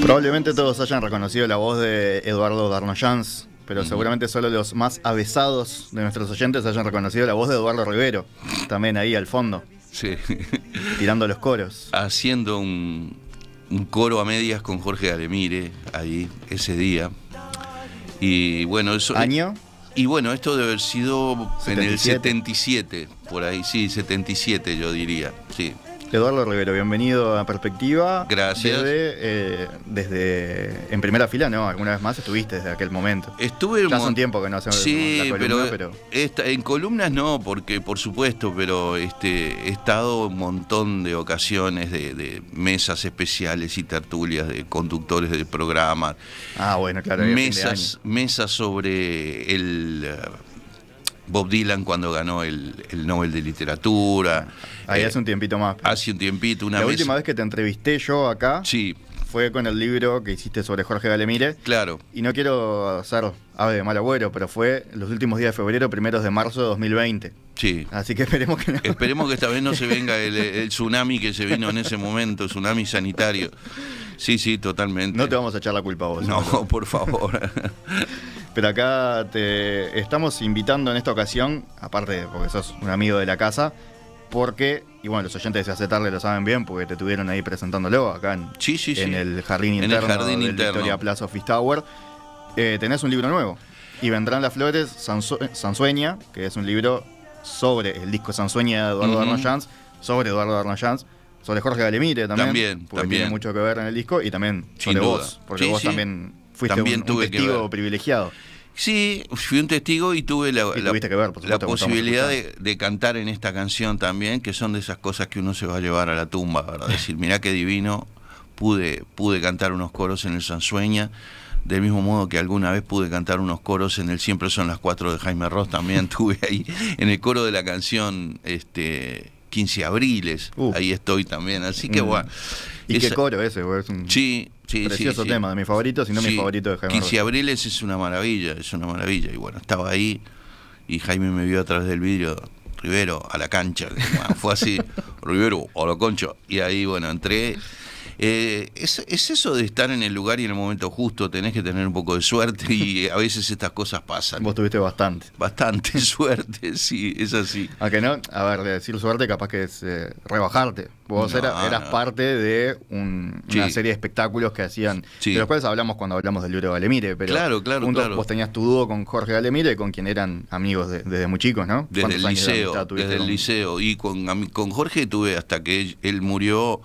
Probablemente todos hayan reconocido la voz de Eduardo Darnoyans, pero seguramente solo los más avesados de nuestros oyentes hayan reconocido la voz de Eduardo Rivero, también ahí al fondo, Sí. tirando los coros. Haciendo un coro a medias con Jorge Galemire ahí ese día. Y bueno, eso. ¿Año? Y bueno, esto debe haber sido 77. En el 77, por ahí, sí, 77 yo diría, sí. Eduardo Rivero, bienvenido a Perspectiva. Gracias. Desde en primera fila, ¿no? Alguna vez más estuviste desde aquel momento. Estuve ya hace un tiempo que no hacemos sí, la columna, pero... en columnas no, porque por supuesto, pero he estado un montón de ocasiones de mesas especiales y tertulias de conductores del programa. Ah, bueno, claro. Mesas sobre el Bob Dylan cuando ganó el Nobel de Literatura. Ahí hace un tiempito más. Hace un tiempito, una La mesa. última vez que te entrevisté yo acá, sí, fue con el libro que hiciste sobre Jorge Galemire. claro. Y no quiero ser ave de mal agüero, pero fue los últimos días de febrero, primeros de marzo de 2020. Sí. Así que esperemos que no. Esperemos que esta vez no se venga el tsunami que se vino en ese momento, tsunami sanitario. Sí, sí, totalmente. No te vamos a echar la culpa a vos. No, por favor. Pero acá te estamos invitando en esta ocasión, aparte porque sos un amigo de la casa, porque, y bueno, los oyentes de Se Hace Tarde lo saben bien, porque te tuvieron ahí presentándolo acá en el jardín interno del Victoria Plaza Office Tower. Tenés un libro nuevo, y vendrán las flores, Sansueña, que es un libro sobre el disco Sansueña de Eduardo Darnoyans, sobre Eduardo Darnoyans, sobre Jorge Galemire también, porque tiene mucho que ver en el disco, y también sobre vos, porque vos también fuiste un testigo privilegiado. Sí, fui un testigo y tuve la posibilidad de cantar en esta canción también, que son de esas cosas que uno se va a llevar a la tumba, ¿verdad? Decir, mirá qué divino, pude cantar unos coros en el Sansueña, del mismo modo que alguna vez pude cantar unos coros en el Siempre Son las 4 de Jaime Ross, también tuve ahí en el coro de la canción 15 Abriles, ahí estoy también, así que bueno. ¿Y qué coro ese? Es un precioso tema, de mis favoritos, si no mi favorito de Jaime Ross. 15 Abriles es una maravilla, y bueno, estaba ahí y Jaime me vio a través del vidrio, Rivero, a la cancha, bueno, fue así, Rivero, a la concha, y ahí bueno, entré. Es eso de estar en el lugar y en el momento justo, tenés que tener un poco de suerte y a veces estas cosas pasan. Vos tuviste bastante suerte, sí, es así. Aunque no, a ver, de decir suerte capaz que es rebajarte. Vos eras parte de una serie de espectáculos que hacían, de los cuales hablamos cuando hablamos del libro de Galemire, pero claro. Vos tenías tu dúo con Jorge Galemire, con quien eran amigos desde muy chicos, ¿no? Desde el liceo, y con Jorge tuve hasta que él murió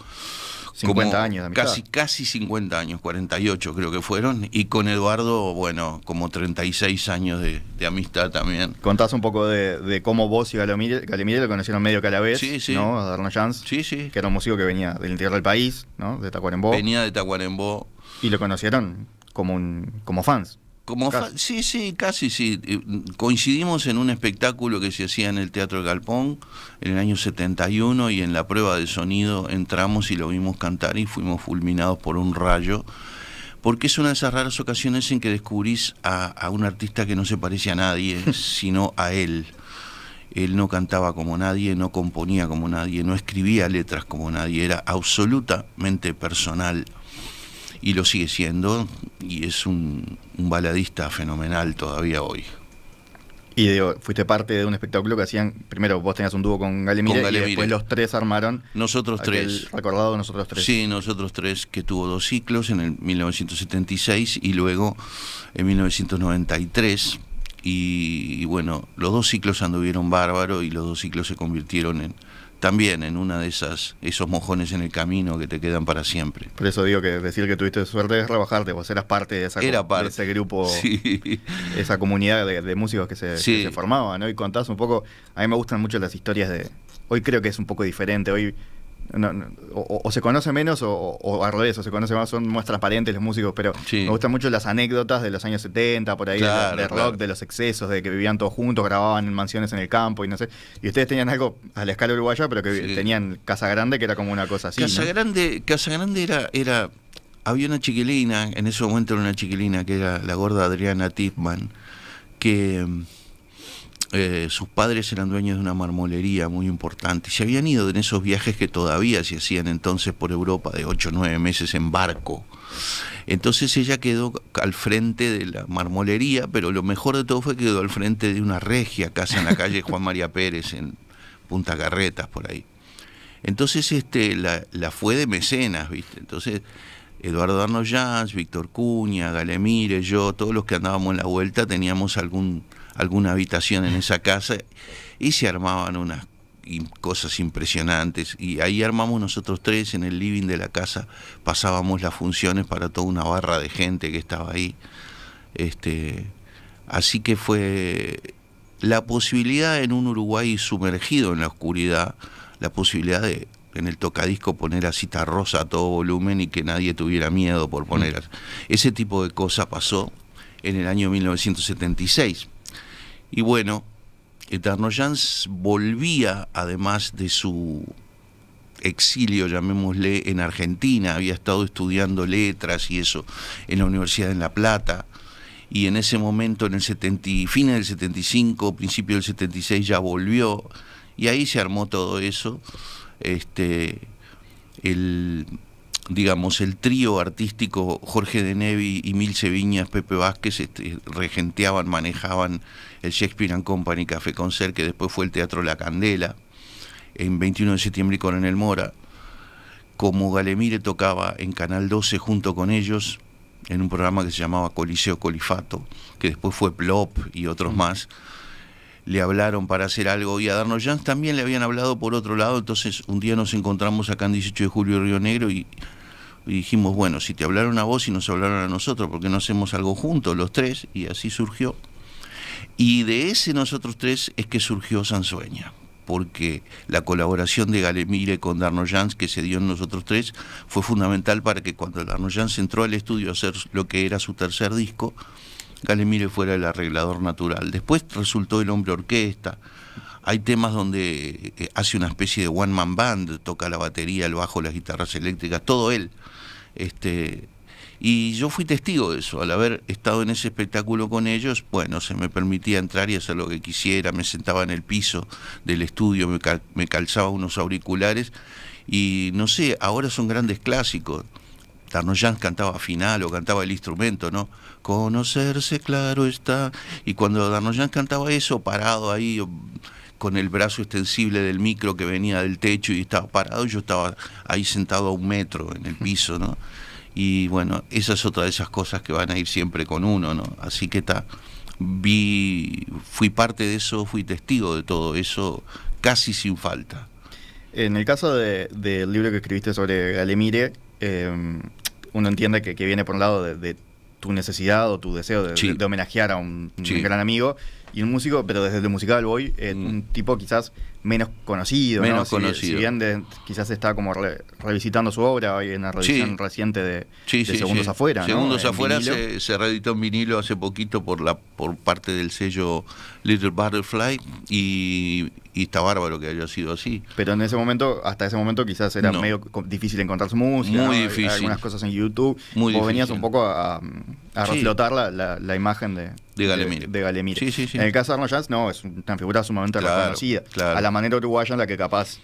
50 años de amistad. Casi 50 años, 48 creo que fueron, y con Eduardo, bueno, como 36 años de amistad también. Contás un poco de cómo vos y Galemire lo conocieron medio que a la vez, ¿no? A Darnoyans, que era un músico que venía del interior del país, ¿no? De Tacuarembó. Venía de Tacuarembó. Y lo conocieron como fans. Casi sí. Coincidimos en un espectáculo que se hacía en el Teatro Galpón en el año 71 y en la prueba de sonido entramos y lo vimos cantar y fuimos fulminados por un rayo, porque es una de esas raras ocasiones en que descubrís a un artista que no se parece a nadie, sino a él. Él no cantaba como nadie, no componía como nadie, no escribía letras como nadie, era absolutamente personal. Y lo sigue siendo, y es un baladista fenomenal todavía hoy. Y fuiste parte de un espectáculo que hacían, primero vos tenías un dúo con Galemire y después los tres armaron. Nosotros tres. Recordado Nosotros Tres. Sí, Nosotros Tres, que tuvo 2 ciclos en el 1976 y luego en 1993. Y bueno, los 2 ciclos anduvieron bárbaro y los 2 ciclos se convirtieron también en una de esos mojones en el camino que te quedan para siempre. Por eso digo que decir que tuviste suerte es rebajarte, vos eras parte de ese grupo, esa comunidad de músicos que se formaba, ¿no? Y contás un poco, a mí me gustan mucho las historias hoy creo que es un poco diferente, hoy o se conoce menos o al revés, o se conoce más, son más transparentes los músicos, pero me gustan mucho las anécdotas de los años 70, por ahí, de rock, de los excesos, de que vivían todos juntos, grababan en mansiones en el campo y no sé, y ustedes tenían algo a la escala uruguaya, pero que tenían Casa Grande, que era como una cosa así, Casa Grande era había una chiquilina, en ese momento era una chiquilina que era la gorda Adriana Tipman, que sus padres eran dueños de una marmolería muy importante. Se habían ido en esos viajes que todavía se hacían entonces por Europa de 8 o 9 meses en barco. Entonces ella quedó al frente de la marmolería, pero lo mejor de todo fue que quedó al frente de una regia casa en la calle Juan María Pérez, en Punta Carretas, por ahí. Entonces la fue de mecenas, ¿viste? Entonces Eduardo Arnoyanz, Víctor Cuña, Galemire, yo, todos los que andábamos en la vuelta teníamos alguna habitación en esa casa y se armaban unas cosas impresionantes, y ahí armamos nosotros tres en el living de la casa, pasábamos las funciones para toda una barra de gente que estaba ahí. Así que fue la posibilidad en un Uruguay sumergido en la oscuridad, la posibilidad de en el tocadisco poner a Cita Rosa a todo volumen y que nadie tuviera miedo por poner ese tipo de cosas. Pasó en el año 1976. Y bueno, Darnoyanz volvía, además de su exilio, llamémosle, en Argentina, había estado estudiando letras y eso en la Universidad de La Plata, y en ese momento, en el fines del 75, principio del 76, ya volvió, y ahí se armó todo eso. El trío artístico Jorge de Nevi y Milce Viñas, Pepe Vázquez, regenteaban, manejaban el Shakespeare and Company Café Concert, que después fue el Teatro La Candela, en 21 de septiembre y Coronel Mora. Como Galemire tocaba en Canal 12 junto con ellos, en un programa que se llamaba Coliseo Colifato, que después fue Plop y otros más, le hablaron para hacer algo, y a Darnoyanz también le habían hablado por otro lado. Entonces un día nos encontramos acá en 18 de julio, Río Negro, y dijimos, bueno, si te hablaron a vos y nos hablaron a nosotros, ¿por qué no hacemos algo juntos los tres? Y así surgió. Y de ese nosotros tres es que surgió Sansueña, porque la colaboración de Galemire con Darnoyanz, que se dio en nosotros tres, fue fundamental para que cuando Darnoyanz entró al estudio a hacer lo que era su tercer disco, Galemire fuera el arreglador natural. Después resultó el hombre orquesta. Hay temas donde hace una especie de one man band, toca la batería, el bajo, las guitarras eléctricas, todo él. Y yo fui testigo de eso. Al haber estado en ese espectáculo con ellos, bueno, se me permitía entrar y hacer lo que quisiera. Me sentaba en el piso del estudio, me calzaba unos auriculares, y no sé, ahora son grandes clásicos. Darnoyanz cantaba final o cantaba el instrumento, ¿no? Conocerse, claro está. Y cuando Darnoyanz cantaba eso, parado ahí, con el brazo extensible del micro que venía del techo y estaba parado, yo estaba ahí sentado a 1 metro en el piso, ¿no? Y bueno, esa es otra de esas cosas que van a ir siempre con uno, ¿no? Así que fui parte de eso, fui testigo de todo eso, casi sin falta. En el caso del libro que escribiste sobre Galemire, uno entiende que viene por un lado de tu necesidad o tu deseo de homenajear a un gran amigo y un músico, pero desde el musical voy, un tipo quizás menos conocido, menos ¿no? conocido. Si bien quizás está como revisitando su obra, hay una reedición reciente de Segundos Afuera, ¿no? Segundos En Afuera vinilo. se reeditó en vinilo hace poquito por parte del sello Little Butterfly, y está bárbaro que haya sido así. Pero en ese momento, hasta ese momento quizás era medio difícil encontrar su música, muy ¿no? difícil. Algunas cosas en YouTube. Muy Vos venías difícil. un poco a reflotar la imagen de Galemire. De Galemire. Sí. En el caso de Darnoyanz, no, es una figura sumamente reconocida. Claro. A la manera uruguaya en la que capaz,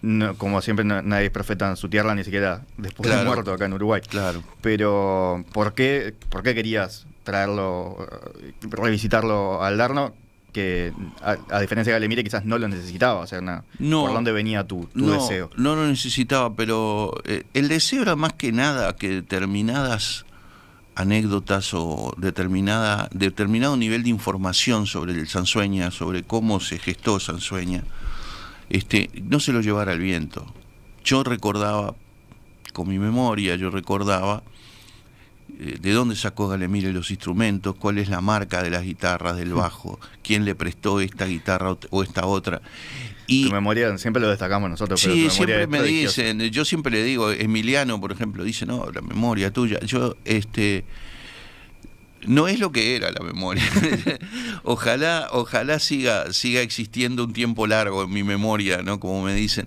no, como siempre, nadie es profeta en su tierra, ni siquiera después de muerto acá en Uruguay. Claro. Pero, ¿por qué querías traerlo, revisitarlo al Darno? Que a diferencia de Galemire quizás no lo necesitaba, o sea, ¿por dónde venía tu deseo? No lo necesitaba, pero el deseo era más que nada que determinadas anécdotas o determinado nivel de información sobre el Sansueña, sobre cómo se gestó Sansueña, no se lo llevara al viento. Yo recordaba, con mi memoria, de dónde sacó Galemire los instrumentos, cuál es la marca de las guitarras, del bajo, quién le prestó esta guitarra o esta otra. Y tu memoria siempre lo destacamos nosotros. Sí, pero tu siempre me prodigiosa. dicen, yo siempre le digo, Emiliano, por ejemplo, dice, no, la memoria tuya. Yo, no es lo que era la memoria. Ojalá siga existiendo un tiempo largo en mi memoria, ¿no? Como me dicen.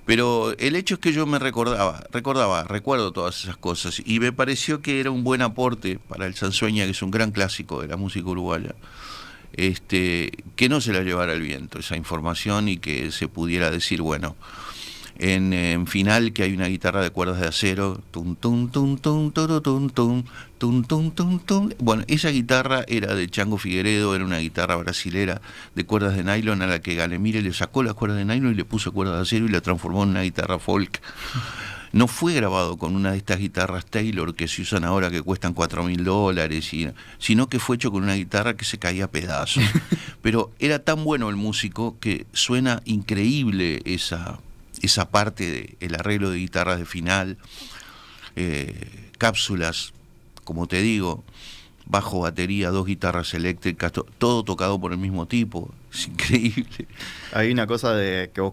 Pero el hecho es que yo me recuerdo todas esas cosas, y me pareció que era un buen aporte para el Sansueña, que es un gran clásico de la música uruguaya, que no se la llevara el viento esa información y que se pudiera decir, bueno, en final que hay una guitarra de cuerdas de acero, tum, tum, tum, tum, turu, tum, tum, tum, tum, tum, tum. Bueno, esa guitarra era de Chango Figueredo, era una guitarra brasilera de cuerdas de nylon a la que Galemire le sacó las cuerdas de nylon y le puso cuerdas de acero y la transformó en una guitarra folk. No fue grabado con una de estas guitarras Taylor que se usan ahora que cuestan $4.000, sino que fue hecho con una guitarra que se caía a pedazos. Pero era tan bueno el músico que suena increíble esa parte del arreglo de guitarras de final, cápsulas, como te digo, bajo, batería, 2 guitarras eléctricas, todo tocado por el mismo tipo. Es increíble. Hay una cosa que vos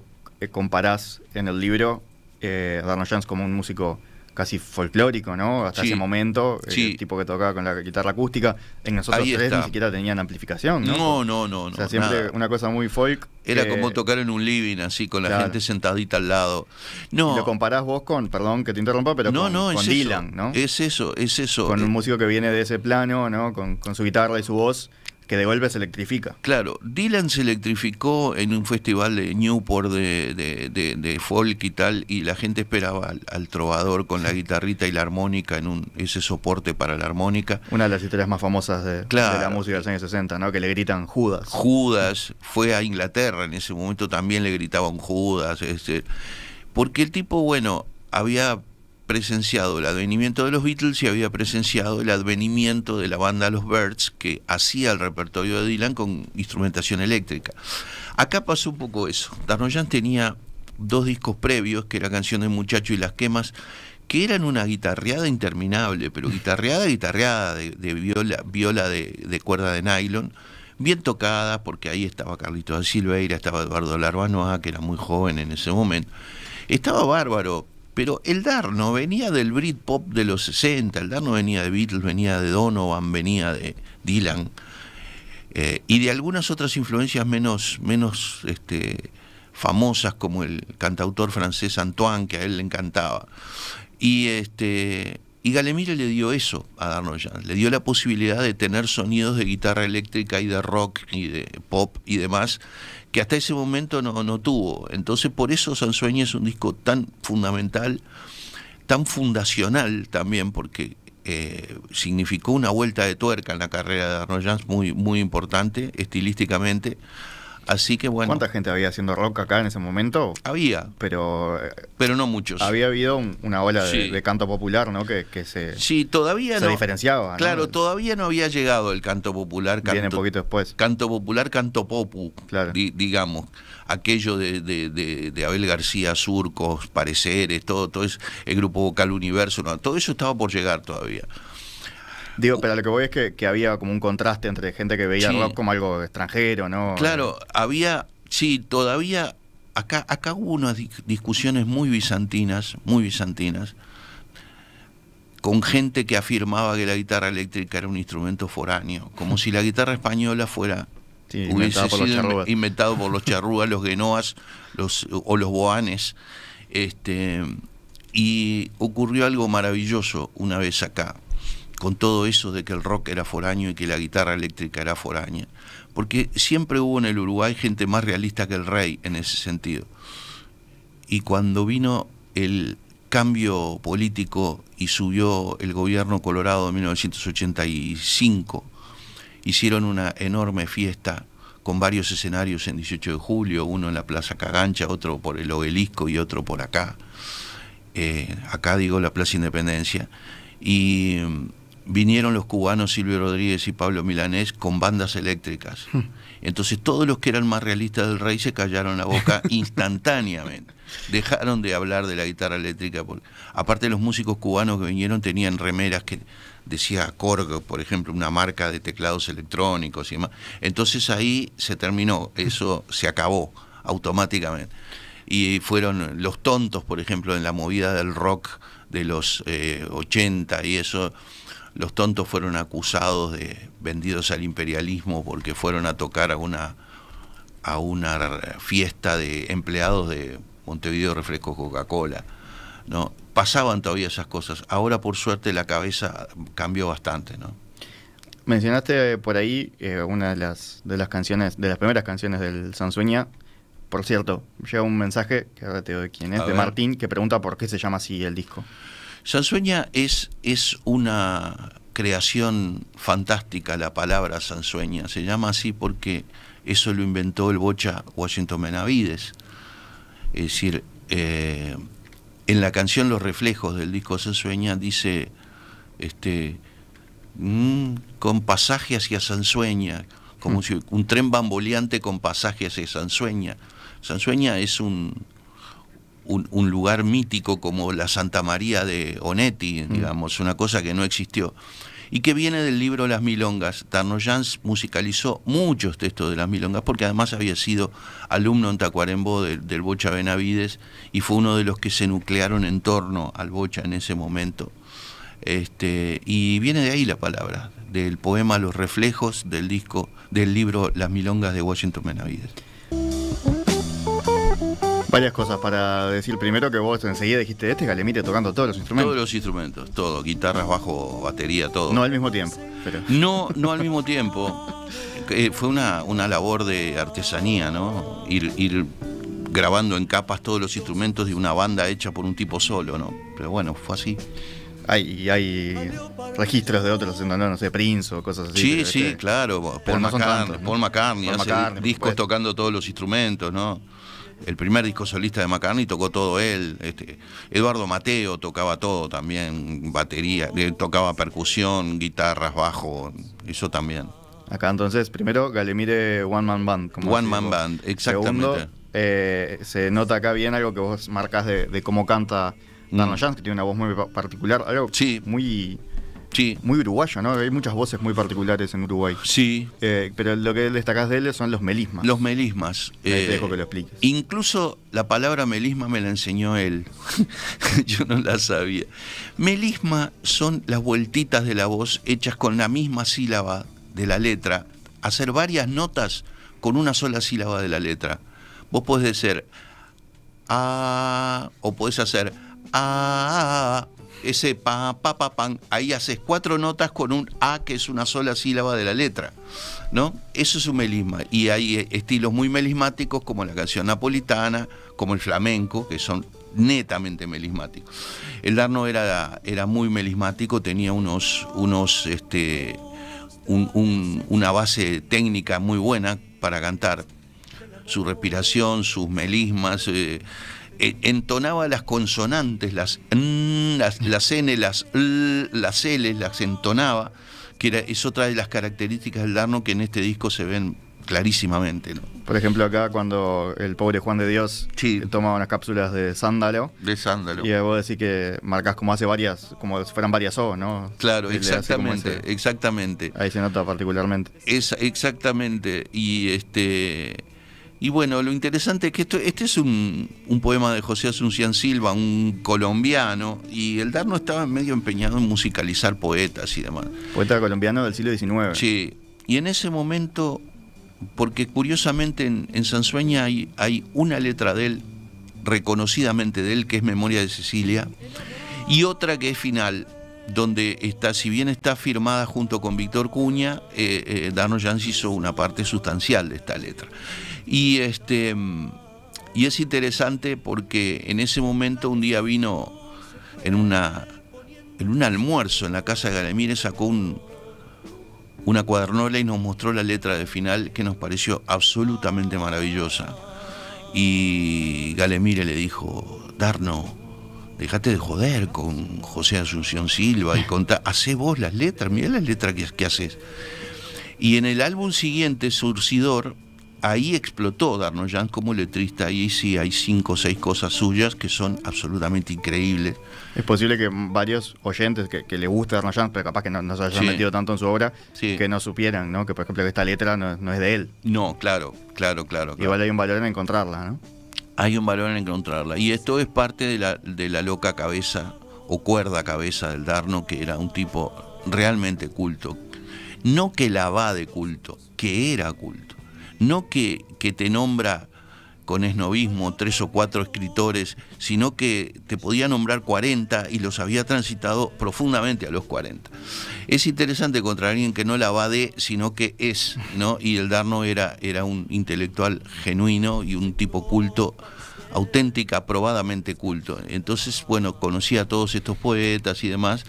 comparás en el libro, Darno Jans como un músico casi folclórico, ¿no? Hasta ese momento, el tipo que tocaba con la guitarra acústica. En nosotros tres ni siquiera tenían amplificación, ¿no? No. O sea, siempre nada. Una cosa muy folk. Era como tocar en un living, así, con la gente sentadita al lado. No. Y lo comparás vos con, perdón que te interrumpa, pero con Dylan, ¿no? Es eso. Con un músico que viene de ese plano, ¿no? Con su guitarra y su voz, que de golpe se electrifica. Claro, Dylan se electrificó en un festival de Newport de folk y tal, y la gente esperaba al trovador con la guitarrita y la armónica en ese soporte para la armónica. Una de las historias más famosas de la música de los años 60, ¿no? Que le gritan Judas. Judas, fue a Inglaterra, en ese momento también le gritaban Judas, porque el tipo, bueno, había presenciado el advenimiento de los Beatles y había presenciado el advenimiento de la banda Los Byrds, que hacía el repertorio de Dylan con instrumentación eléctrica. Acá pasó un poco eso. Darno Jans tenía 2 discos previos, que era Canción del Muchacho y Las Quemas, que eran una guitarreada interminable, pero guitarreada de viola de cuerda de nylon, bien tocada, porque ahí estaba Carlitos da Silveira, estaba Eduardo Larbanoa, que era muy joven en ese momento. Estaba bárbaro. Pero el Darno venía del Britpop de los 60, el Darno venía de Beatles, venía de Donovan, venía de Dylan, y de algunas otras influencias menos famosas, como el cantautor francés Antoine, que a él le encantaba. Y Galemire le dio eso a Darno Jans, le dio la posibilidad de tener sonidos de guitarra eléctrica y de rock y de pop y demás, que hasta ese momento no tuvo. Entonces, por eso Sansueña es un disco tan fundamental, tan fundacional también, porque significó una vuelta de tuerca en la carrera de Darno Jans muy, muy importante, estilísticamente. Así que bueno. ¿Cuánta gente había haciendo rock acá en ese momento? Había. Pero no muchos. Había habido una ola de canto popular, ¿no? Que se todavía se diferenciaba. Claro, ¿no? Todavía no había llegado el canto popular. Viene un poquito después. Canto popular, canto popu, claro. Digamos. Aquello de Abel García, Surcos, Pareceres, todo es el grupo vocal Universo, ¿no? Todo eso estaba por llegar todavía. Digo, pero lo que voy es que había como un contraste entre gente que veía rock como algo extranjero, ¿no? Claro, todavía, acá hubo unas discusiones muy bizantinas, con gente que afirmaba que la guitarra eléctrica era un instrumento foráneo, como si la guitarra española hubiese sido inventado por los charrúas, los guenoas o los boanes. Y ocurrió algo maravilloso una vez acá, con todo eso de que el rock era foráneo y que la guitarra eléctrica era foránea. Porque siempre hubo en el Uruguay gente más realista que el rey en ese sentido. Y cuando vino el cambio político y subió el gobierno colorado de 1985, hicieron una enorme fiesta con varios escenarios en 18 de julio, uno en la Plaza Cagancha, otro por el Obelisco y otro por acá. Acá digo la Plaza Independencia. Y vinieron los cubanos Silvio Rodríguez y Pablo Milanés con bandas eléctricas. Entonces todos los que eran más realistas del rey se callaron la boca instantáneamente. Dejaron de hablar de la guitarra eléctrica. Aparte, los músicos cubanos que vinieron tenían remeras que decía Korg, por ejemplo, una marca de teclados electrónicos y demás. Entonces ahí se terminó, eso se acabó automáticamente. Y fueron Los Tontos, por ejemplo, en la movida del rock de los 80 y eso. Los Tontos fueron acusados de vendidos al imperialismo porque fueron a tocar a una fiesta de empleados de Montevideo Refresco Coca-Cola, ¿no? Pasaban todavía esas cosas. Ahora, por suerte, la cabeza cambió bastante, ¿no? Mencionaste por ahí una de las canciones, de las primeras canciones del Sansueña. Por cierto, llega un mensaje, que ahora te doy quién es, de Martín, que pregunta por qué se llama así el disco. Sansueña es una creación fantástica, la palabra Sansueña. Se llama así porque eso lo inventó el bocha Washington Benavides. Es decir, en la canción Los Reflejos del disco Sansueña dice, con pasaje hacia Sansueña, como si un tren bamboleante con pasaje hacia Sansueña. Sansueña es un lugar mítico como la Santa María de Onetti, digamos, una cosa que no existió. Y que viene del libro Las Milongas. Darno Jans musicalizó muchos textos de Las Milongas, porque además había sido alumno en Tacuarembó del Bocha Benavides, y fue uno de los que se nuclearon en torno al Bocha en ese momento. Y viene de ahí la palabra, del poema Los Reflejos, del libro Las Milongas de Washington Benavides. Varias cosas para decir. Primero, que vos enseguida dijiste Galemire tocando todos los instrumentos. Todos los instrumentos, todo, guitarras, bajo, batería, todo. No al mismo tiempo. Pero... No al mismo tiempo. Fue una labor de artesanía, ¿no? Ir grabando en capas todos los instrumentos de una banda hecha por un tipo solo, ¿no? Pero bueno, fue así. Hay registros de otros, no sé, Prince o cosas así. Sí, claro. Paul McCartney hace discos tocando todos los instrumentos, ¿no? El primer disco solista de McCartney tocó todo él. Eduardo Mateo tocaba todo también, batería, tocaba percusión, guitarras, bajo, eso también. Acá entonces, primero, Galemire One Man Band. One Man Band, exactamente. Segundo, se nota acá bien algo que vos marcas de cómo canta Darno Jans, que tiene una voz muy particular, algo muy uruguayo, ¿no? Hay muchas voces muy particulares en Uruguay. Sí. Pero lo que destacás de él son los melismas. Los melismas. Ahí te dejo que lo expliques. Incluso la palabra melisma me la enseñó él. Yo no la sabía. Melisma son las vueltitas de la voz hechas con la misma sílaba de la letra. Hacer varias notas con una sola sílaba de la letra. Vos podés decir o podés hacer ese pan, ahí haces 4 notas con un A, que es una sola sílaba de la letra, ¿no? Eso es un melisma. Y hay estilos muy melismáticos, como la canción napolitana, como el flamenco, que son netamente melismáticos. El Darno era muy melismático, tenía una base técnica muy buena para cantar. Su respiración, sus melismas, entonaba las consonantes, las N, las L, las entonaba, que es otra de las características del Darno que en este disco se ven clarísimamente, ¿no? Por ejemplo, acá cuando el pobre Juan de Dios toma unas cápsulas de sándalo. Y vos decís que marcás como hace varias, como si fueran varias O, ¿no? Claro, exactamente. Ahí se nota particularmente. Exactamente. Y bueno, lo interesante es que este es un poema de José Asunción Silva, un colombiano, y el Darno estaba medio empeñado en musicalizar poetas y demás. Poeta colombiano del siglo XIX. Sí, y en ese momento, porque curiosamente en Sansueña hay una letra de él, reconocidamente de él, que es Memoria de Cecilia, y otra que es Final, donde está, si bien está firmada junto con Víctor Cuña, Darno Jans hizo una parte sustancial de esta letra. Y es interesante porque en ese momento un día vino en un almuerzo en la casa de Galemire, sacó una cuadernola y nos mostró la letra de Final, que nos pareció absolutamente maravillosa. Y Galemire le dijo: Darno, dejate de joder con José Asunción Silva y hacé vos las letras, mirá las letras que haces. Y en el álbum siguiente, Surcidor, ahí explotó Darno Jans como letrista. Ahí sí hay 5 o 6 cosas suyas que son absolutamente increíbles. Es posible que varios oyentes que le guste Darno Jans, pero capaz que no se hayan metido tanto en su obra, que no supieran, ¿no? Que por ejemplo que esta letra no es de él. No, claro. Igual hay un valor en encontrarla, ¿no? Hay un valor en encontrarla. Y esto es parte de la loca cabeza o cuerda cabeza del Darno, que era un tipo realmente culto. No que la va de culto, que era culto. No que te nombra con esnovismo 3 o 4 escritores, sino que te podía nombrar 40 y los había transitado profundamente a los 40. Es interesante contra alguien que no la va de, sino que es, ¿no? Y Eldarno era un intelectual genuino y un tipo culto, auténtica, probadamente culto. Entonces, bueno, conocía a todos estos poetas y demás,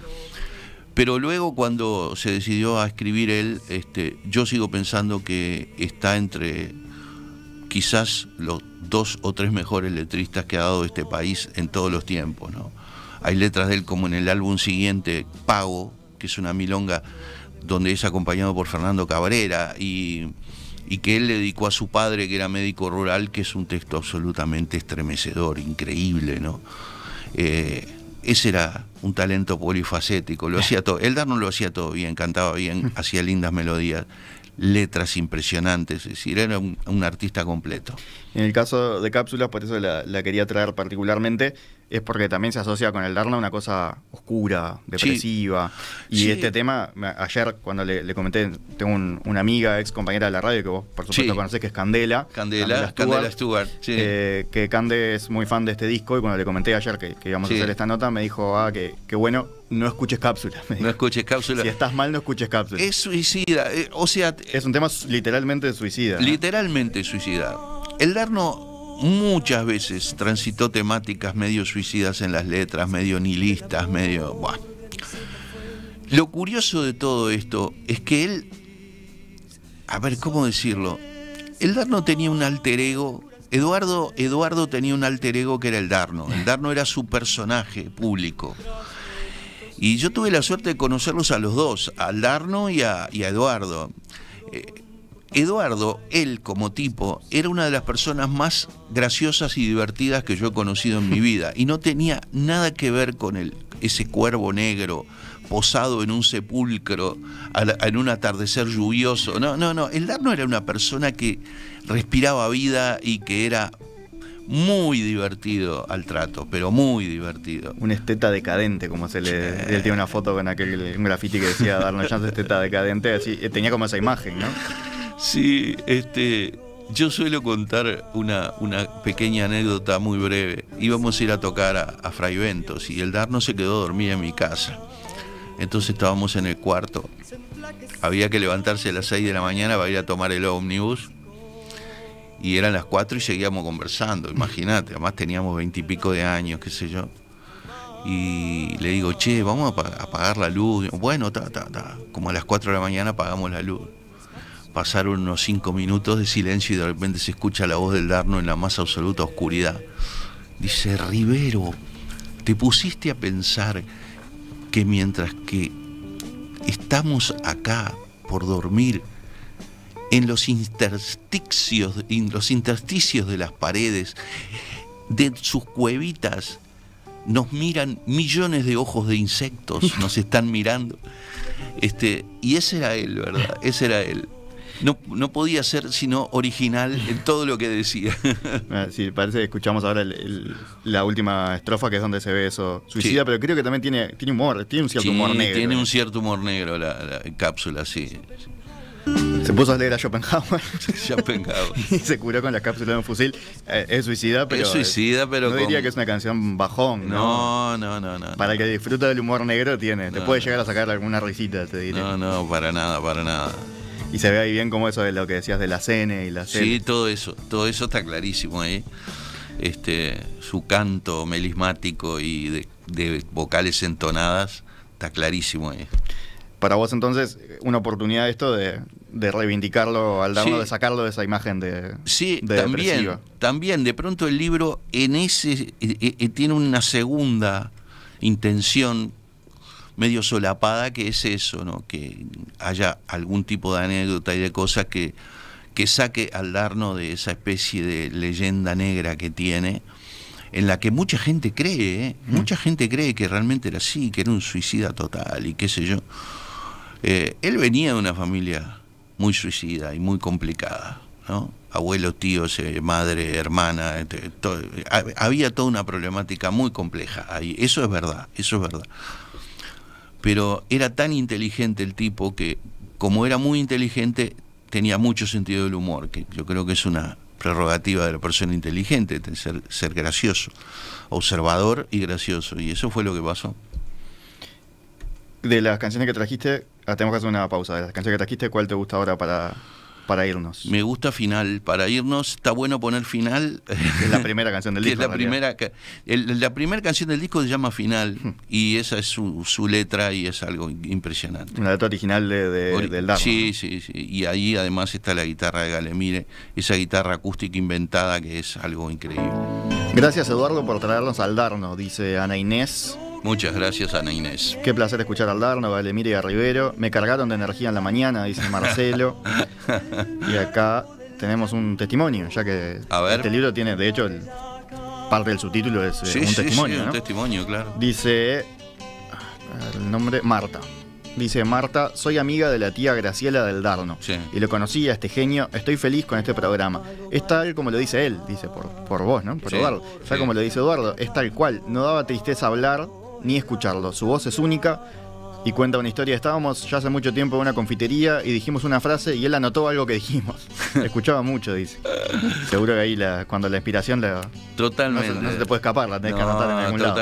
pero luego cuando se decidió a escribir él, yo sigo pensando que está entre quizás los 2 o 3 mejores letristas que ha dado este país en todos los tiempos, ¿no? Hay letras de él como en el álbum siguiente, Pago, que es una milonga donde es acompañado por Fernando Cabrera y que él le dedicó a su padre, que era médico rural, que es un texto absolutamente estremecedor, increíble, ¿no? Ese era un talento polifacético, lo hacía todo. Eldarno lo hacía todo bien, cantaba bien, hacía lindas melodías, letras impresionantes, es decir, era un artista completo. En el caso de Cápsulas, por eso la quería traer particularmente, es porque también se asocia con Eldarno una cosa oscura, depresiva. Sí. Y sí, este tema, ayer cuando le comenté, tengo una amiga, ex compañera de la radio, que vos por supuesto sí. conocés, que es Candela Stewart, sí. Que Cande es muy fan de este disco, y cuando le comenté ayer que íbamos a hacer esta nota, me dijo, que bueno, no escuches Cápsulas. No escuches Cápsulas. Si estás mal, no escuches Cápsulas. Es suicida, o sea... Es un tema literalmente suicida. Literalmente suicida. Eldarno muchas veces transitó temáticas medio suicidas en las letras, medio nihilistas, medio... Bueno. Lo curioso de todo esto es que él... A ver, ¿cómo decirlo? Eldarno tenía un alter ego. Eduardo tenía un alter ego que era Eldarno. Eldarno era su personaje público. Y yo tuve la suerte de conocerlos a los dos, a Eldarno y a Eduardo. Eduardo, él como tipo, era una de las personas más graciosas y divertidas que yo he conocido en mi vida, y no tenía nada que ver con ese cuervo negro posado en un sepulcro en un atardecer lluvioso. No, Eldarno era una persona que respiraba vida y que era muy divertido al trato, pero muy divertido. Un esteta decadente, como él tiene una foto con un graffiti que decía Darno Jans esteta decadente, así, tenía como esa imagen, ¿no? Sí, yo suelo contar una pequeña anécdota muy breve. Íbamos a ir a tocar a Fray Ventos y Eldarno se quedó a dormir en mi casa. Entonces estábamos en el cuarto. Había que levantarse a las 6 de la mañana para ir a tomar el ómnibus. Y eran las 4 y seguíamos conversando, imagínate. Además teníamos 20 y pico de años, qué sé yo. Y le digo, che, vamos a apagar la luz. Bueno, como a las 4 de la mañana apagamos la luz. Pasaron unos 5 minutos de silencio y de repente se escucha la voz del Eldarno en la más absoluta oscuridad. Dice, Rivero, ¿te pusiste a pensar que mientras que estamos acá por dormir, en los intersticios de las paredes, de sus cuevitas, nos miran millones de ojos de insectos, nos están mirando? Y ese era él, ¿verdad? Ese era él. No podía ser sino original en todo lo que decía. Sí, parece que escuchamos ahora la última estrofa, que es donde se ve eso suicida, sí. Pero creo que también tiene humor, tiene un cierto humor negro. Tiene un cierto humor negro la cápsula, sí. Se puso a leer a Schopenhauer. Schopenhauer. Y se curó con las cápsulas de un fusil. Es suicida, pero. Es suicida, pero. No diría que es una canción bajón, ¿no? No. Para el que disfruta del humor negro, te puede llegar a sacar alguna risita, te diré. No, para nada. Y se ve ahí bien como eso de lo que decías de la cene y la cena. Sí, todo eso está clarísimo ahí. Su canto melismático y de vocales entonadas está clarísimo ahí. Para vos entonces, una oportunidad esto de reivindicarlo al Darno, sí. De sacarlo de esa imagen de también, de pronto el libro en ese tiene una segunda intención medio solapada, que es eso, ¿no? Que haya algún tipo de anécdota y de cosas que saque al Darno de esa especie de leyenda negra que tiene, en la que mucha gente cree, mucha gente cree que realmente era así, que era un suicida total y qué sé yo. Él venía de una familia muy suicida y muy complicada, ¿no? Abuelos, tíos, madre, hermana, había toda una problemática muy compleja ahí. Eso es verdad. Pero era tan inteligente el tipo que, como era muy inteligente, tenía mucho sentido del humor, que yo creo que es una prerrogativa de la persona inteligente, ser gracioso, observador y gracioso, y eso fue lo que pasó. De las canciones que trajiste, tenemos que hacer una pausa. De las canciones que trajiste, ¿cuál te gusta ahora para irnos? Me gusta Final. Para irnos, está bueno poner Final. Es la primera canción del disco. Es la primera canción del disco se llama Final, y esa es su letra, y es algo impresionante. Una letra original del Darno. Sí, sí, sí. Y ahí además está la guitarra de Galemire, esa guitarra acústica inventada que es algo increíble. Gracias, Eduardo, por traernos al Darno, dice Ana Inés. Muchas gracias, Ana Inés. Qué placer escuchar al Darno, Galemire y a Rivero. Me cargaron de energía en la mañana, dice Marcelo. Y acá tenemos un testimonio, ya que este libro tiene, de hecho, parte del subtítulo es un testimonio. Sí, ¿no? Un testimonio, claro. Dice el nombre, Marta. Dice Marta, soy amiga de la tía Graciela del Darno. Sí. Y lo conocí a este genio, estoy feliz con este programa. Es tal como lo dice él, dice por vos, ¿no? Por sí, Eduardo. Tal como lo dice Eduardo, es tal cual. No daba tristeza hablar ni escucharlo. Su voz es única y cuenta una historia. Estábamos ya hace mucho tiempo en una confitería y dijimos una frase y él anotó algo que dijimos. Escuchaba mucho, dice. Seguro que ahí cuando la inspiración Totalmente. No se te puede escapar, la tenés que anotar en algún lado.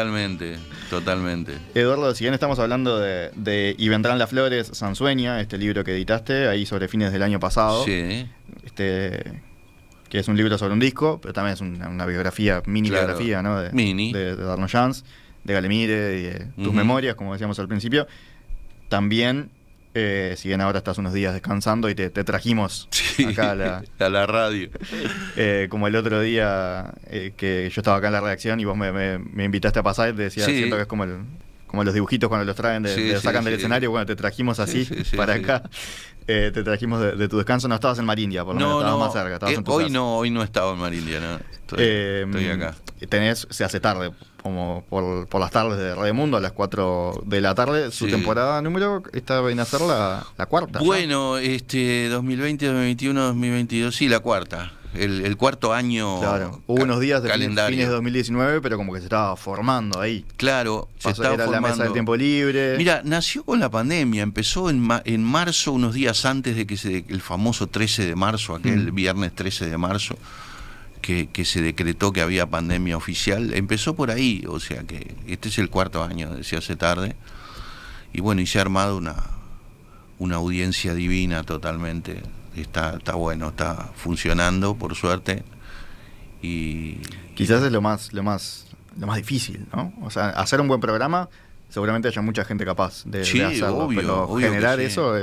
Totalmente. Eduardo, si bien estamos hablando de Y vendrán las flores, Sansueña, este libro que editaste ahí sobre fines del año pasado. Sí. Que es un libro sobre un disco, pero también es una biografía, biografía, ¿no? De Darno Jans, de Galemire y de tus memorias, como decíamos al principio. También, si bien ahora estás unos días descansando y te trajimos acá a la radio. Como el otro día que yo estaba acá en la redacción y vos me invitaste a pasar y te decía, siento que es como los dibujitos cuando los traen, sacan del escenario. Bueno, te trajimos así para acá. Te trajimos de tu descanso. No estabas en Marindia, por lo menos estabas más cerca. Estabas en tu casa. Hoy no estaba en Marindia, ¿no? Estoy acá. Se hace tarde, como por las tardes de Radio Mundo, a las 4 de la tarde. Su temporada número está bien a ser la cuarta. Bueno, 2020, 2021, 2022, sí, la cuarta. El cuarto año. Claro, hubo unos días de calendario. Fines de 2019, pero como que se estaba formando ahí. Claro, se estaba formando. La mesa del tiempo libre. Mira, nació con la pandemia, empezó en marzo, unos días antes de que el famoso 13 de marzo, aquel viernes 13 de marzo, que se decretó que había pandemia oficial. Empezó por ahí, o sea que este es el cuarto año, se hace tarde. Y bueno, y se ha armado una audiencia divina totalmente. Está bueno, está funcionando, por suerte. Y quizás es lo más difícil, ¿no? O sea, hacer un buen programa, seguramente haya mucha gente capaz de hacerlo, pero generar eso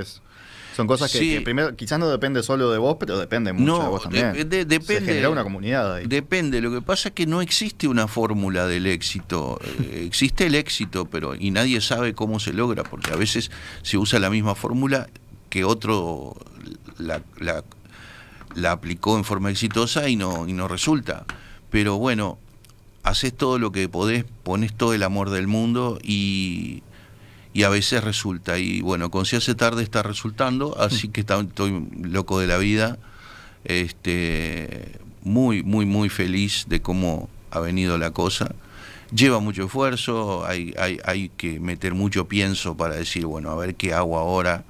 son cosas que primero quizás no depende solo de vos, pero depende mucho de vos también. Depende. Se genera una comunidad ahí. Depende. Lo que pasa es que no existe una fórmula del éxito. Existe el éxito, y nadie sabe cómo se logra, porque a veces se usa la misma fórmula que otro la aplicó en forma exitosa y no resulta. Pero bueno, haces todo lo que podés, pones todo el amor del mundo y a veces resulta. Y bueno, con Se hace tarde está resultando, así que estoy loco de la vida, muy, muy, muy feliz de cómo ha venido la cosa. Lleva mucho esfuerzo, hay que meter mucho pienso para decir, bueno, a ver qué hago ahora,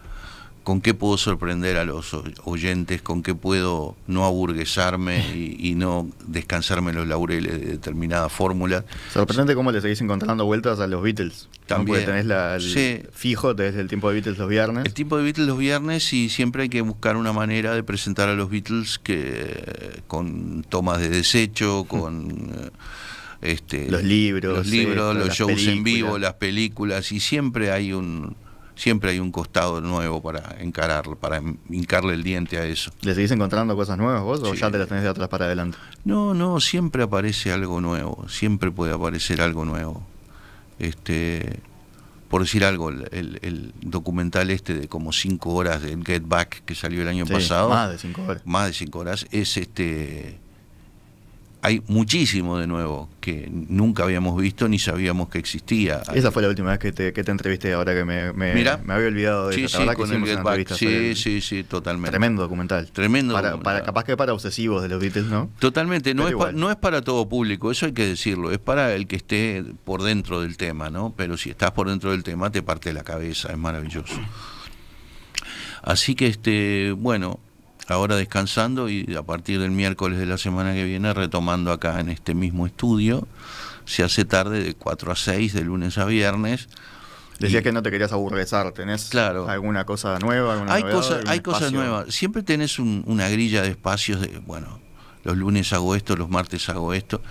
con qué puedo sorprender a los oyentes, con qué puedo no aburguesarme y no descansarme en los laureles de determinadas fórmulas. Sorprendente cómo le seguís encontrando vueltas a los Beatles. También. Porque tenés fijo, tenés el tiempo de Beatles los viernes. El tiempo de Beatles los viernes, y siempre hay que buscar una manera de presentar a los Beatles con tomas de desecho, con los libros, los shows en vivo, las películas, y siempre hay un costado nuevo para hincarle el diente a eso. ¿Le seguís encontrando cosas nuevas vos o ya te las tenés de atrás para adelante? No, siempre aparece algo nuevo, siempre puede aparecer algo nuevo. Por decir algo, el documental de como 5 horas de Get Back que salió el año pasado. Más de 5 horas. Más de 5 horas, hay muchísimo de nuevo que nunca habíamos visto ni sabíamos que existía. Esa fue la última vez que te entrevisté, ahora que me había olvidado de eso. Sí, con el Get Back. Sí, totalmente. Tremendo documental. Capaz que para obsesivos de los Beatles, ¿no? Totalmente, no es para todo público, eso hay que decirlo, es para el que esté por dentro del tema, ¿no? Pero si estás por dentro del tema te parte la cabeza, es maravilloso. Así que, bueno, ahora descansando y a partir del miércoles de la semana que viene retomando acá en este mismo estudio. Se hace tarde de 4 a 6, de lunes a viernes. Decías que no te querías aburguesar, ¿tenés alguna cosa nueva? Hay cosas nuevas. Siempre tenés una grilla de espacios de, bueno, los lunes hago esto, los martes hago esto.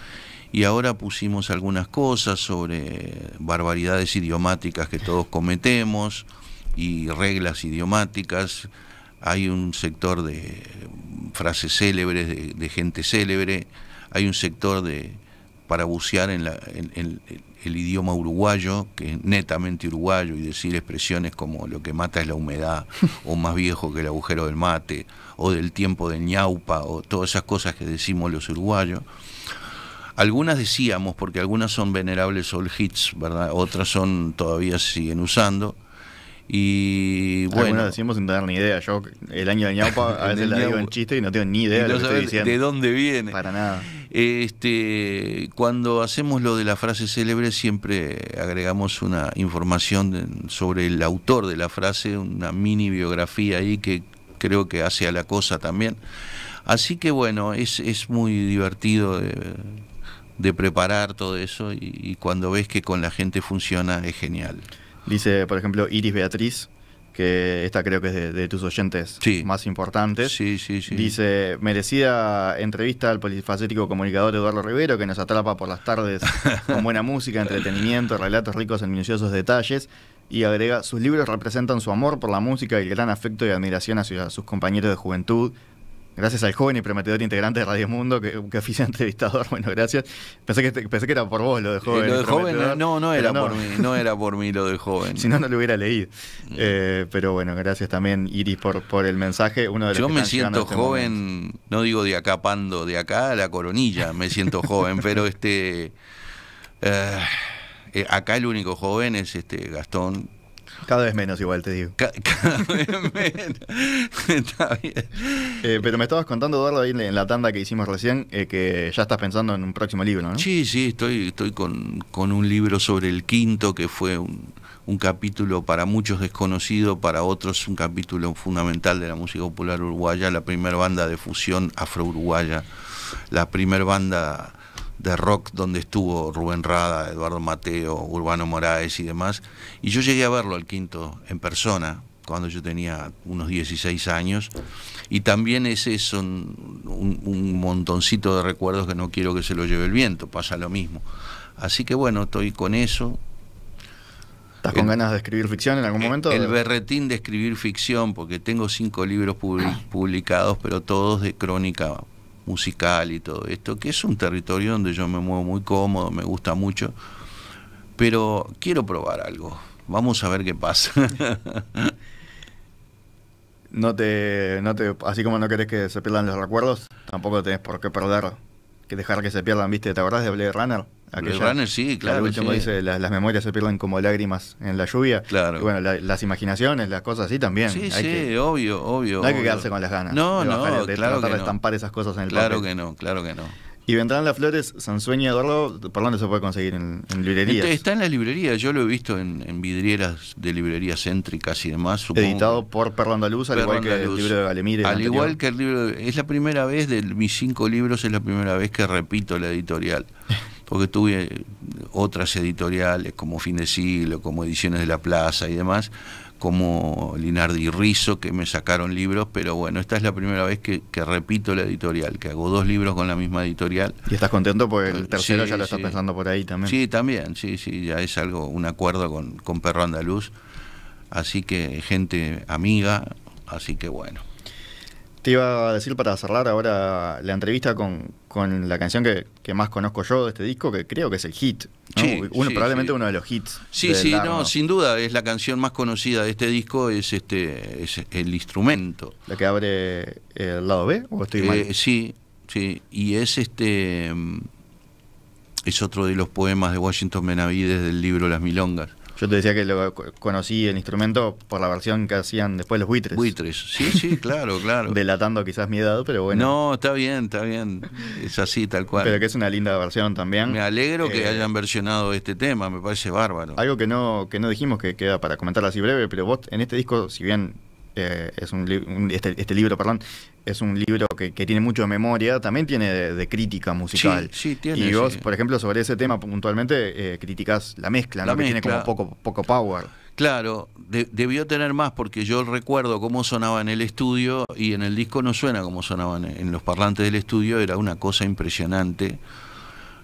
Y ahora pusimos algunas cosas sobre barbaridades idiomáticas que todos cometemos y reglas idiomáticas. Hay un sector de frases célebres, de gente célebre. Hay un sector para bucear en el idioma uruguayo, que es netamente uruguayo, y decir expresiones como lo que mata es la humedad, o más viejo que el agujero del mate, o del tiempo del ñaupa, o todas esas cosas que decimos los uruguayos. Algunas decíamos, porque algunas son venerables old hits, ¿verdad? Otras todavía siguen usando. Y bueno, algunas decimos sin tener ni idea. Yo el año del ñaupa a veces la digo en chiste y no tengo ni idea de lo que estoy diciendo. ¿De dónde viene? Para nada. Cuando hacemos lo de la frase célebre siempre agregamos una información sobre el autor de la frase, una mini biografía ahí que creo que hace a la cosa también. Así que bueno, es muy divertido de preparar todo eso y cuando ves que con la gente funciona es genial. Dice, por ejemplo, Iris Beatriz, que esta creo que es de tus oyentes más importantes. Sí. Dice, merecida entrevista al polifacético comunicador Eduardo Rivero, que nos atrapa por las tardes con buena música, entretenimiento, relatos ricos en minuciosos detalles. Y agrega, sus libros representan su amor por la música y el gran afecto y admiración hacia sus compañeros de juventud. Gracias al joven y prometedor integrante de Radio Mundo que oficia entrevistador. Bueno, gracias. Pensé que era por vos lo de joven. Lo de joven no era por mí, no era por mí lo de joven. Si no, no lo hubiera leído. Pero bueno, gracias también, Iris, por el mensaje. Uno de los Yo me siento joven, no digo de acá Pando, de acá a la Coronilla me siento joven, pero acá el único joven es Gastón. Cada vez menos igual, te digo. Cada vez menos. Está bien. Pero me estabas contando, Eduardo, ahí en la tanda que hicimos recién, que ya estás pensando en un próximo libro, ¿no? Sí, estoy con un libro sobre el quinto, que fue un capítulo para muchos desconocido, para otros un capítulo fundamental de la música popular uruguaya, la primera banda de fusión afro-uruguaya, la primera banda de rock donde estuvo Rubén Rada, Eduardo Mateo, Urbano Moraes y demás, y yo llegué a verlo al quinto en persona cuando yo tenía unos 16 años, y también ese son un montoncito de recuerdos que no quiero que se lo lleve el viento, pasa lo mismo. Así que bueno, estoy con eso. ¿Estás con ganas de escribir ficción en algún momento? El berretín de escribir ficción, porque tengo 5 libros publicados, pero todos de crónica musical y todo esto, que es un territorio donde yo me muevo muy cómodo, me gusta mucho, pero quiero probar algo. Vamos a ver qué pasa. Así como no querés que se pierdan los recuerdos, tampoco tenés por qué dejar que se pierdan, ¿viste? ¿Te acordás de Blade Runner? Blade Runner, sí, claro. El último dice, las memorias se pierden como lágrimas en la lluvia. Claro. Y bueno, las imaginaciones, las cosas así también. Sí, obvio. No hay que quedarse con las ganas. No, claro que de estampar esas cosas en el papel. Claro que no. Y vendrán las flores, Sansueña, Eduardo, ¿por dónde se puede conseguir? ¿En librerías? Está en las librerías, yo lo he visto en vidrieras de librerías céntricas y demás. Editado por Perro Andaluz, al igual que el libro de Galemire. Al igual que el libro, es la primera vez de mis 5 libros, es la primera vez que repito la editorial. Porque tuve otras editoriales como Fin de Siglo, como Ediciones de la Plaza y demás, como Linardi y Rizzo, que me sacaron libros, pero bueno, esta es la primera vez que repito la editorial, que hago 2 libros con la misma editorial. ¿Y estás contento? Porque el tercero ya lo estás pensando por ahí también. Sí, también, sí, ya es un acuerdo con Perro Andaluz, así que gente amiga, así que bueno. Te iba a decir para cerrar ahora la entrevista con la canción que más conozco yo de este disco, que creo que es el hit, ¿no? Probablemente uno de los hits. Sí, sin duda, es la canción más conocida de este disco, es el instrumento. ¿La que abre el lado B? ¿O estoy mal? Sí, y es otro de los poemas de Washington Benavides del libro Las Milongas. Yo te decía que lo conocí el instrumento por la versión que hacían después los Buitres. Sí, claro. Delatando quizás mi edad, pero bueno. No, está bien. Es así, tal cual. Pero que es una linda versión también. Me alegro que hayan versionado este tema, me parece bárbaro. Algo que no dijimos, que queda para comentar así breve, pero vos en este disco, si bien este libro, perdón, es un libro que tiene mucho de memoria, también tiene de crítica musical. Sí, tiene. Y vos, por ejemplo, sobre ese tema puntualmente, criticás la mezcla, ¿no? Que tiene como poco power. Claro, debió tener más porque yo recuerdo cómo sonaba en el estudio y en el disco no suena como sonaban en los parlantes del estudio, era una cosa impresionante.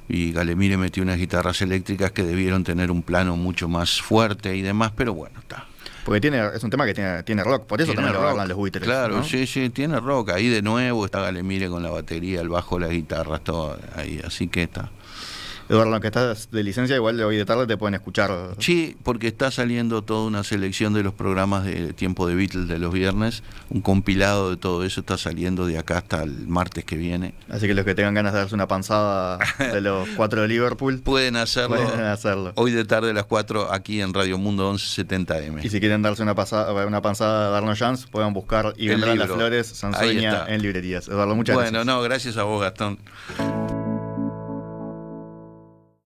Y Galemire metió unas guitarras eléctricas que debieron tener un plano mucho más fuerte y demás, pero bueno, está. Porque es un tema que tiene rock, por eso Tiene también rock, lo agarran los Buitres. Claro, ¿no? sí, tiene rock. Ahí de nuevo está Galemire con la batería, el bajo, las guitarras, todo ahí, así que está. Eduardo, aunque estás de licencia, igual de hoy de tarde te pueden escuchar. Sí, porque está saliendo toda una selección de los programas de Tiempo de Beatles de los viernes, un compilado de todo eso está saliendo de acá hasta el martes que viene. Así que los que tengan ganas de darse una panzada de los 4 de Liverpool pueden hacerlo. Hoy de tarde a las 4 aquí en Radio Mundo 1170M. Y si quieren darse una panzada, darnos chance, puedan buscar Y vendrán las flores, Sansueña en librerías. Eduardo, muchas gracias. Bueno, gracias a vos, Gastón.